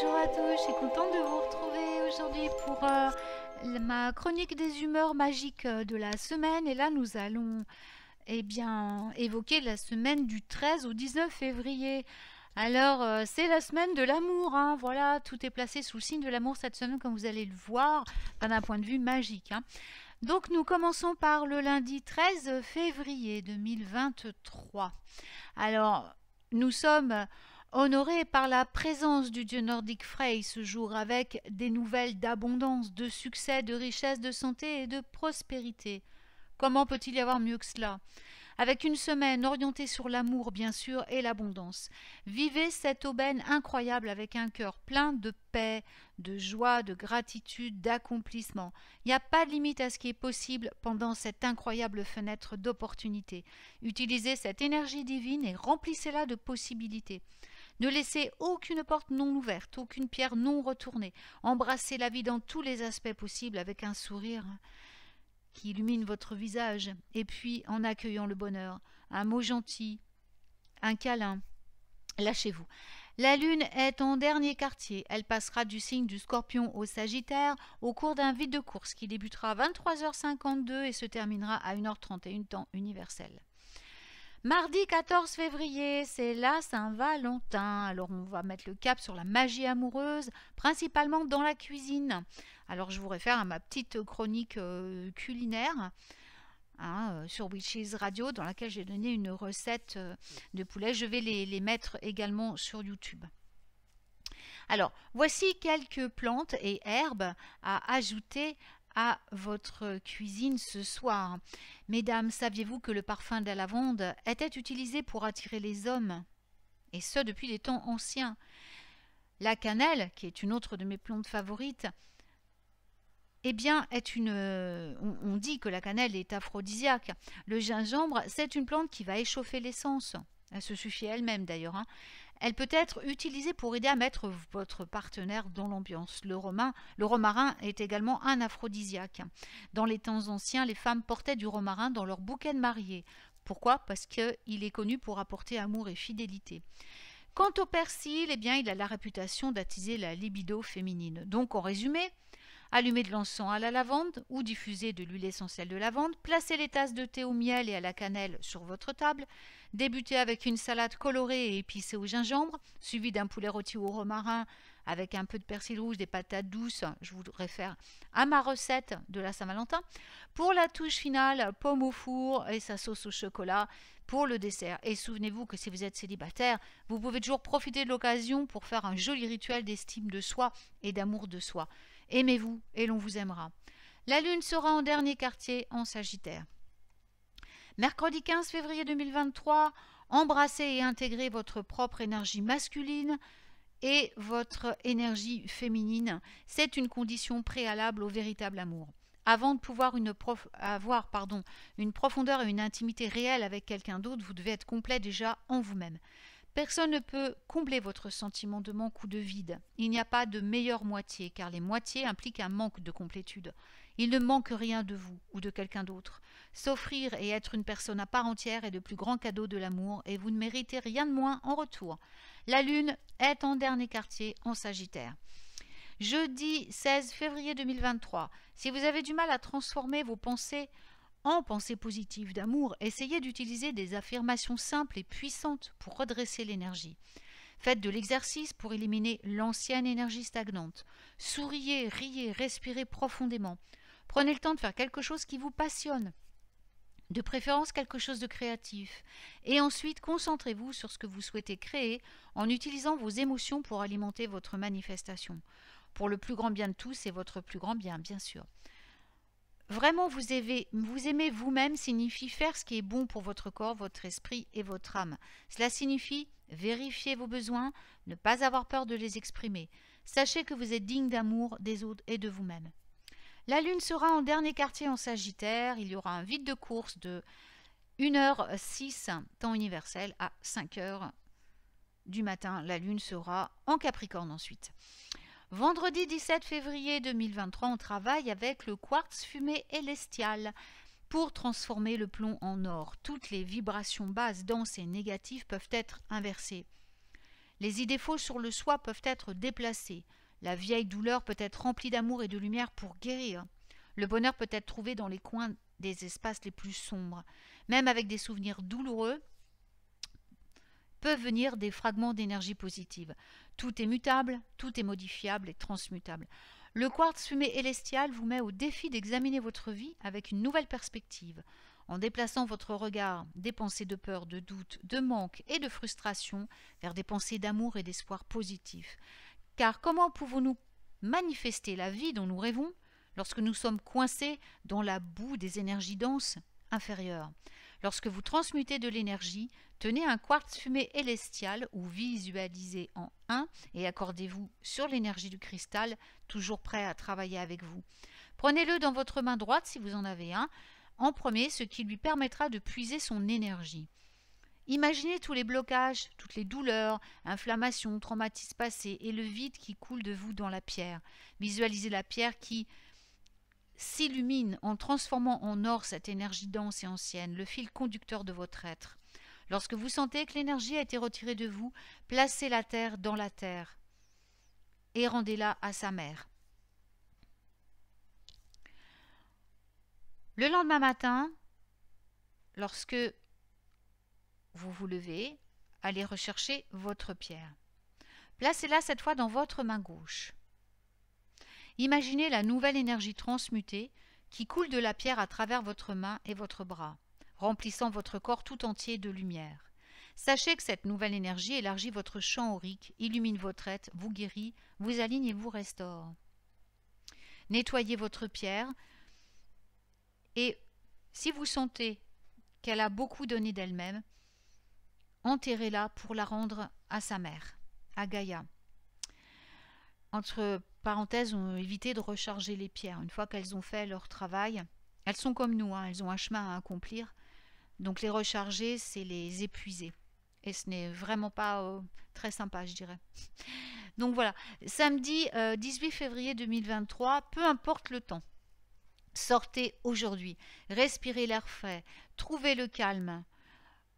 Bonjour à tous, je suis contente de vous retrouver aujourd'hui pour ma chronique des humeurs magiques de la semaine. Et là, nous allons évoquer la semaine du 13 au 19 février. Alors, c'est la semaine de l'amour, hein. Voilà, tout est placé sous le signe de l'amour cette semaine, comme vous allez le voir, d'un point de vue magique, hein. Donc, nous commençons par le lundi 13 février 2023. Alors, nous sommes honorés par la présence du dieu nordique Frey ce jour, avec des nouvelles d'abondance, de succès, de richesse, de santé et de prospérité. Comment peut-il y avoir mieux que cela? Avec une semaine orientée sur l'amour, bien sûr, et l'abondance. Vivez cette aubaine incroyable avec un cœur plein de paix, de joie, de gratitude, d'accomplissement. Il n'y a pas de limite à ce qui est possible pendant cette incroyable fenêtre d'opportunité. Utilisez cette énergie divine et remplissez-la de possibilités. Ne laissez aucune porte non ouverte, aucune pierre non retournée. Embrassez la vie dans tous les aspects possibles avec un sourire qui illumine votre visage, et puis en accueillant le bonheur, un mot gentil, un câlin. Lâchez-vous. La lune est en dernier quartier. Elle passera du signe du Scorpion au Sagittaire au cours d'un vide de course qui débutera à 23h52 et se terminera à 1h31 temps universel. Mardi 14 février, c'est la Saint-Valentin. Alors on va mettre le cap sur la magie amoureuse, principalement dans la cuisine. Alors je vous réfère à ma petite chronique culinaire sur Witches Radio, dans laquelle j'ai donné une recette de poulet. Je vais les mettre également sur YouTube. Alors, voici quelques plantes et herbes à ajouter à votre cuisine ce soir. Mesdames, saviez-vous que le parfum de la lavande était utilisé pour attirer les hommes? Et ce, depuis les temps anciens. La cannelle, qui est une autre de mes plantes favorites, on dit que la cannelle est aphrodisiaque. Le gingembre, c'est une plante qui va échauffer l'essence. Elle se suffit elle-même d'ailleurs, hein. Elle peut être utilisée pour aider à mettre votre partenaire dans l'ambiance. Le romarin est également un aphrodisiaque. Dans les temps anciens, les femmes portaient du romarin dans leur bouquet de mariée. Pourquoi? Parce qu'il est connu pour apporter amour et fidélité. Quant au persil, il a la réputation d'attiser la libido féminine. Donc, en résumé, allumez de l'encens à la lavande ou diffusez de l'huile essentielle de lavande, placez les tasses de thé au miel et à la cannelle sur votre table, débutez avec une salade colorée et épicée au gingembre, suivie d'un poulet rôti au romarin avec un peu de persil rouge, des patates douces. Je vous réfère à ma recette de la Saint-Valentin. Pour la touche finale, pomme au four et sa sauce au chocolat pour le dessert. Et souvenez-vous que si vous êtes célibataire, vous pouvez toujours profiter de l'occasion pour faire un joli rituel d'estime de soi et d'amour de soi. Aimez-vous et l'on vous aimera. La lune sera en dernier quartier en Sagittaire. Mercredi 15 février 2023, embrassez et intégrez votre propre énergie masculine et votre énergie féminine. C'est une condition préalable au véritable amour. Avant de pouvoir avoir une profondeur et une intimité réelle avec quelqu'un d'autre, vous devez être complet déjà en vous-même. Personne ne peut combler votre sentiment de manque ou de vide. Il n'y a pas de meilleure moitié, car les moitiés impliquent un manque de complétude. Il ne manque rien de vous ou de quelqu'un d'autre. S'offrir et être une personne à part entière est le plus grand cadeau de l'amour, et vous ne méritez rien de moins en retour. La lune est en dernier quartier en Sagittaire. Jeudi 16 février 2023. Si vous avez du mal à transformer vos pensées en pensée positive d'amour, essayez d'utiliser des affirmations simples et puissantes pour redresser l'énergie. Faites de l'exercice pour éliminer l'ancienne énergie stagnante. Souriez, riez, respirez profondément. Prenez le temps de faire quelque chose qui vous passionne, de préférence quelque chose de créatif. Et ensuite, concentrez-vous sur ce que vous souhaitez créer en utilisant vos émotions pour alimenter votre manifestation. Pour le plus grand bien de tous et votre plus grand bien, bien sûr. Vraiment vous aimer vous-même signifie faire ce qui est bon pour votre corps, votre esprit et votre âme. Cela signifie vérifier vos besoins, ne pas avoir peur de les exprimer. Sachez que vous êtes digne d'amour des autres et de vous-même. La lune sera en dernier quartier en Sagittaire. Il y aura un vide de course de 1h06 temps universel à 5h du matin. La lune sera en Capricorne ensuite. Vendredi 17 février 2023, on travaille avec le quartz fumé élestial pour transformer le plomb en or. Toutes les vibrations basses, denses et négatives peuvent être inversées. Les idées fausses sur le soi peuvent être déplacées. La vieille douleur peut être remplie d'amour et de lumière pour guérir. Le bonheur peut être trouvé dans les coins des espaces les plus sombres. Même avec des souvenirs douloureux, peuvent venir des fragments d'énergie positive. Tout est mutable, tout est modifiable et transmutable. Le quartz fumé élestial vous met au défi d'examiner votre vie avec une nouvelle perspective. En déplaçant votre regard des pensées de peur, de doute, de manque et de frustration vers des pensées d'amour et d'espoir positifs. Car comment pouvons-nous manifester la vie dont nous rêvons lorsque nous sommes coincés dans la boue des énergies denses inférieures? Lorsque vous transmutez de l'énergie, tenez un quartz fumé élestial ou visualisez en un et accordez-vous sur l'énergie du cristal, toujours prêt à travailler avec vous. Prenez-le dans votre main droite si vous en avez un, en premier, ce qui lui permettra de puiser son énergie. Imaginez tous les blocages, toutes les douleurs, inflammations, traumatismes passés et le vide qui coule de vous dans la pierre. Visualisez la pierre qui s'illumine en transformant en or cette énergie dense et ancienne, le fil conducteur de votre être. Lorsque vous sentez que l'énergie a été retirée de vous, placez la terre dans la terre et rendez-la à sa mère. Le lendemain matin, lorsque vous vous levez, allez rechercher votre pierre. Placez-la cette fois dans votre main gauche. Imaginez la nouvelle énergie transmutée qui coule de la pierre à travers votre main et votre bras, remplissant votre corps tout entier de lumière. Sachez que cette nouvelle énergie élargit votre champ aurique, illumine votre être, vous guérit, vous aligne et vous restaure. Nettoyez votre pierre et si vous sentez qu'elle a beaucoup donné d'elle-même, enterrez-la pour la rendre à sa mère, à Gaïa. Entre parenthèses, évitez de recharger les pierres. Une fois qu'elles ont fait leur travail, elles sont comme nous, hein, elles ont un chemin à accomplir. Donc les recharger, c'est les épuiser. Et ce n'est vraiment pas très sympa, je dirais. Donc voilà, samedi 18 février 2023, peu importe le temps. Sortez aujourd'hui, respirez l'air frais, trouvez le calme,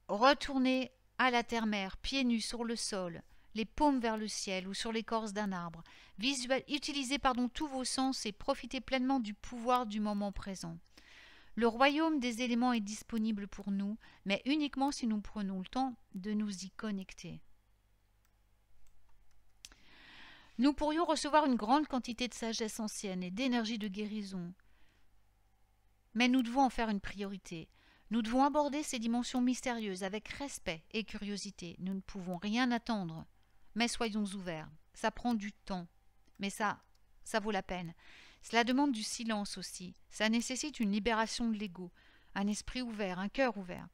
retournez à la terre-mère, pieds nus sur le sol, les paumes vers le ciel ou sur l'écorce d'un arbre. Utilisez tous vos sens et profitez pleinement du pouvoir du moment présent. Le royaume des éléments est disponible pour nous, mais uniquement si nous prenons le temps de nous y connecter. Nous pourrions recevoir une grande quantité de sagesse ancienne et d'énergie de guérison, mais nous devons en faire une priorité. Nous devons aborder ces dimensions mystérieuses avec respect et curiosité. Nous ne pouvons rien attendre, mais soyons ouverts. Ça prend du temps, mais ça vaut la peine. Cela demande du silence aussi. Ça nécessite une libération de l'ego, un esprit ouvert, un cœur ouvert.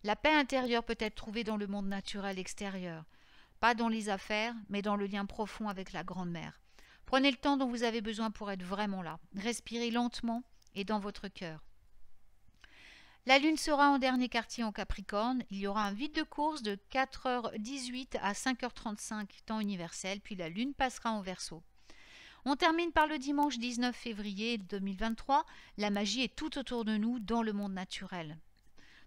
La paix intérieure peut être trouvée dans le monde naturel extérieur, pas dans les affaires, mais dans le lien profond avec la Grande Mère. Prenez le temps dont vous avez besoin pour être vraiment là. Respirez lentement et dans votre cœur. La Lune sera en dernier quartier en Capricorne. Il y aura un vide de course de 4h18 à 5h35 temps universel, puis la Lune passera en Verseau. On termine par le dimanche 19 février 2023. La magie est tout autour de nous dans le monde naturel.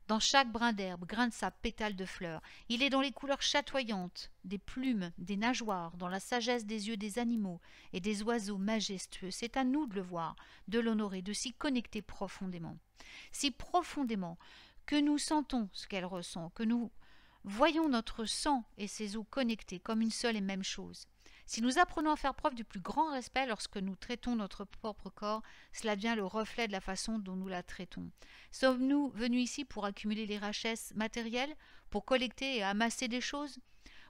Dans chaque brin d'herbe, grain de sable, pétale de fleurs. Il est dans les couleurs chatoyantes, des plumes, des nageoires, dans la sagesse des yeux des animaux et des oiseaux majestueux. C'est à nous de le voir, de l'honorer, de s'y connecter profondément. Si profondément que nous sentons ce qu'elle ressent, que nous voyons notre sang et ses os connectés comme une seule et même chose. Si nous apprenons à faire preuve du plus grand respect lorsque nous traitons notre propre corps, cela devient le reflet de la façon dont nous la traitons. Sommes-nous venus ici pour accumuler les richesses matérielles, pour collecter et amasser des choses?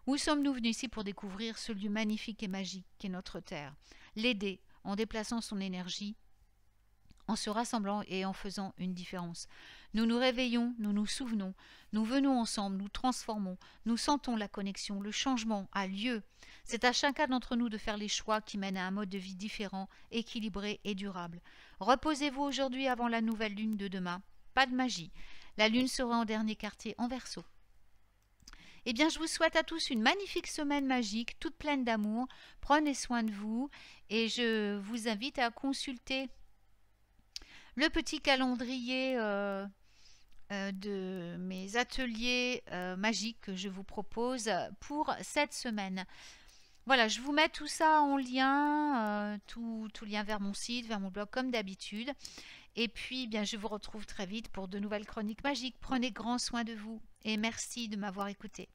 Ou sommes-nous venus ici pour découvrir ce lieu magnifique et magique qu'est notre terre, l'aider en déplaçant son énergie, en se rassemblant et en faisant une différence? Nous nous réveillons, nous nous souvenons, nous venons ensemble, nous transformons, nous sentons la connexion, le changement a lieu. C'est à chacun d'entre nous de faire les choix qui mènent à un mode de vie différent, équilibré et durable. Reposez-vous aujourd'hui avant la nouvelle lune de demain. Pas de magie. La lune sera en dernier quartier en Verseau. Eh bien, je vous souhaite à tous une magnifique semaine magique, toute pleine d'amour. Prenez soin de vous et je vous invite à consulter le petit calendrier de mes ateliers magiques que je vous propose pour cette semaine. Voilà, je vous mets tout ça en lien, tout lien vers mon site, vers mon blog comme d'habitude. Et puis, bien, je vous retrouve très vite pour de nouvelles chroniques magiques. Prenez grand soin de vous et merci de m'avoir écouté.